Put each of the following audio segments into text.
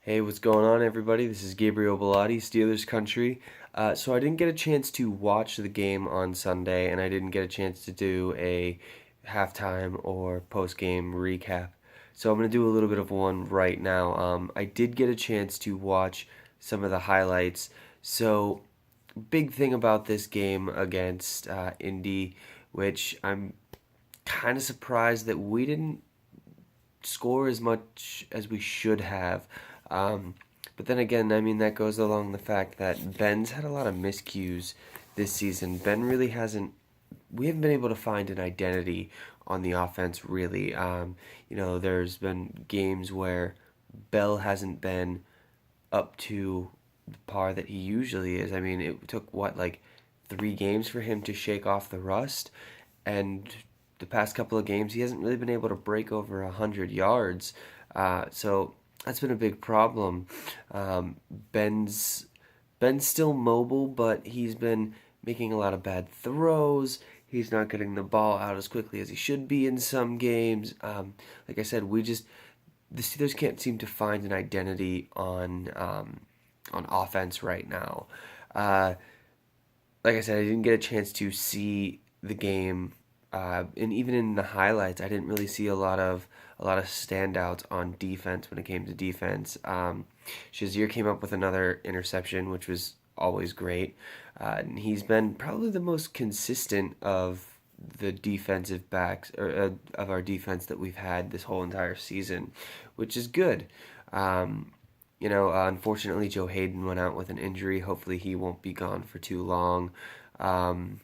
Hey, what's going on, everybody? This is Gabriel Bellotti, Steelers Country. So I didn't get a chance to watch the game on Sunday, and I didn't get a chance to do a halftime or post-game recap. So I'm going to do a little bit of one right now. I did get a chance to watch some of the highlights. So big thing about this game against Indy, which I'm kind of surprised that we didn't score as much as we should have. Um, but then again, I mean, that goes along the fact that Ben's had a lot of miscues this season. Ben really hasn't, we haven't been able to find an identity on the offense, really. There's been games where Bell hasn't been up to the par that he usually is. I mean, it took, like 3 games for him to shake off the rust, and the past couple of games, he hasn't really been able to break over 100 yards. So that's been a big problem. Um, Ben's Ben's still mobile, but he's been making a lot of bad throws. He's not getting the ball out as quickly as he should be in some games. Like I said, the Steelers can't seem to find an identity on offense right now. Uh, like I said, I didn't get a chance to see the game, and even in the highlights, I didn't really see a lot of standouts on defense when it came to defense. Shazier came up with another interception, which was always great. And he's been probably the most consistent of the defensive backs or of our defense that we've had this whole entire season, which is good. Unfortunately, Joe Hayden went out with an injury. Hopefully, he won't be gone for too long. Um,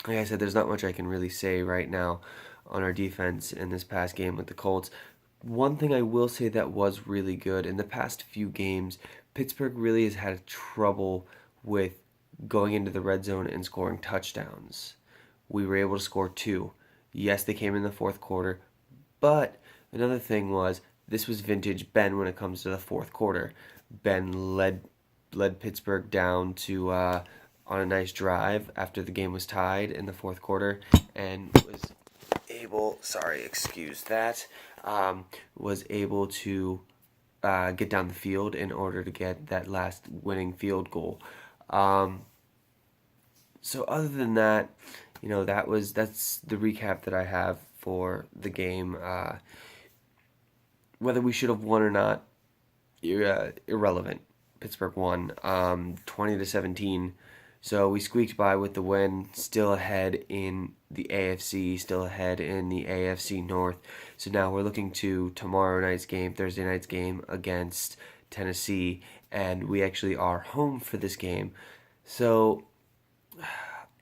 like I said, there's not much I can really say right now on our defense in this past game with the Colts. One thing I will say that was really good in the past few games, Pittsburgh really has had trouble with going into the red zone and scoring touchdowns. We were able to score 2. Yes, they came in the fourth quarter, but another thing was this was vintage Ben when it comes to the fourth quarter. Ben led Pittsburgh down to on a nice drive after the game was tied in the fourth quarter, and was able, sorry, excuse that, was able to get down the field in order to get that last winning field goal. Um, so other than that, that's the recap that I have for the game. Whether we should have won or not, irrelevant. Pittsburgh won, 20-17. So we squeaked by with the win, still ahead in the AFC, still ahead in the AFC North. So now we're looking to Thursday night's game against Tennessee, and we actually are home for this game. So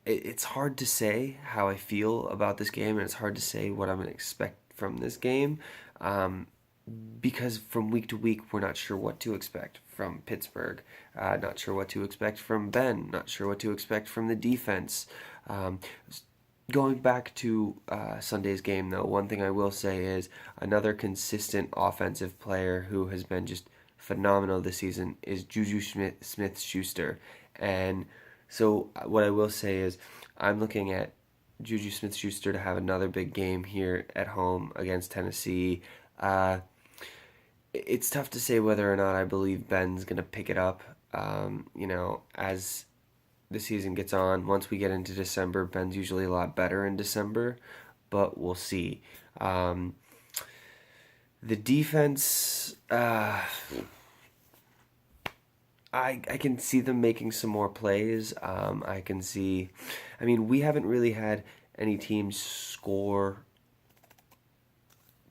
it's hard to say how I feel about this game, and it's hard to say what I'm going to expect from this game. Because from week to week, we're not sure what to expect from Pittsburgh, not sure what to expect from Ben, not sure what to expect from the defense. Um, Going back to Sunday's game, though, one thing I will say is another consistent offensive player who has been just phenomenal this season is Juju Smith-Schuster. And so what I will say is I'm looking at Juju Smith-Schuster to have another big game here at home against Tennessee. It's tough to say whether or not I believe Ben's going to pick it up. As the season gets on, once we get into December, Ben's usually a lot better in December, but we'll see. The defense, I can see them making some more plays. We haven't really had any teams score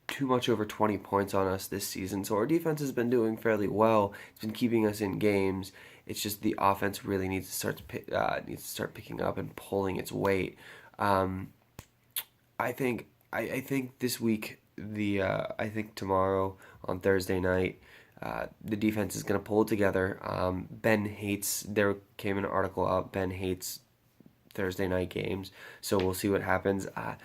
too much over 20 points on us this season. So our defense has been doing fairly well. It's been keeping us in games. It's just the offense really needs to start picking up and pulling its weight. I think this week I think tomorrow on Thursday night the defense is going to pull it together. There came an article out. Ben hates Thursday night games, so we'll see what happens. I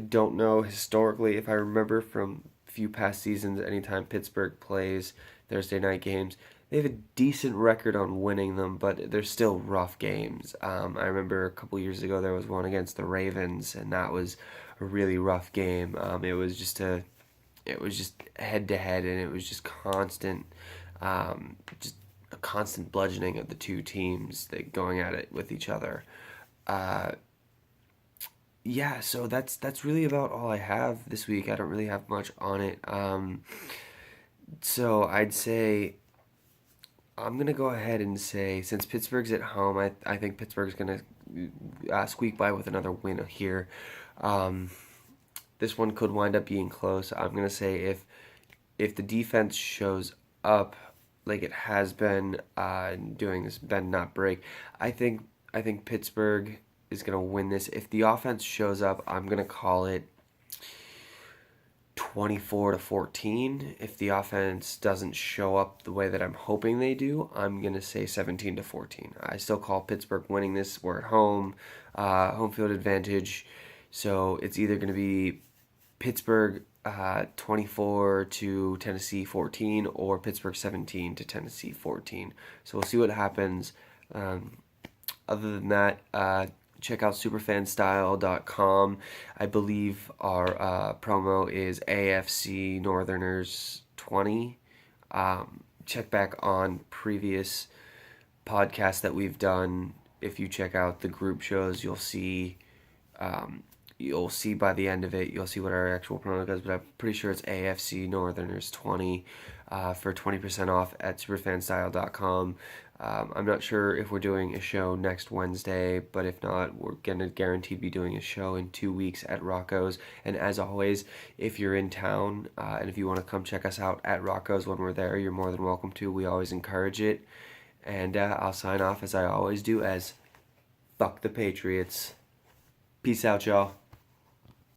don't know historically if I remember from a few past seasons, anytime Pittsburgh plays Thursday night games, they have a decent record on winning them, but they're still rough games. I remember a couple years ago there was one against the Ravens, and that was a really rough game. It was just head to head, and it was just constant Just a constant bludgeoning of the two teams, going at it with each other. Uh, yeah, so that's really about all I have this week. I don't really have much on it. So I'd say I'm gonna go ahead and say, since Pittsburgh's at home, I think Pittsburgh's gonna squeak by with another win here. Um, this one could wind up being close. I'm gonna say if the defense shows up like it has been doing this bend not break, I think I think Pittsburgh is gonna win this. If the offense shows up, I'm gonna call it 24-14. If the offense doesn't show up the way that I'm hoping they do, I'm going to say 17-14. I still call Pittsburgh winning this. We're at home, home field advantage. So it's either going to be Pittsburgh 24 to Tennessee 14 or Pittsburgh 17 to Tennessee 14. So we'll see what happens. Um, Other than that, check out superfanstyle.com. I believe our promo is AFC Northerners 20. Check back on previous podcasts that we've done. If you check out the group shows, you'll see by the end of it, you'll see what our actual promo does, but I'm pretty sure it's AFC Northerners 20 for 20% off at superfanstyle.com. I'm not sure if we're doing a show next Wednesday, but if not, we're going to guaranteed be doing a show in 2 weeks at Rocco's. And as always, if you're in town and if you want to come check us out at Rocco's when we're there, you're more than welcome to. We always encourage it. And I'll sign off as I always do as fuck the Patriots. Peace out, y'all.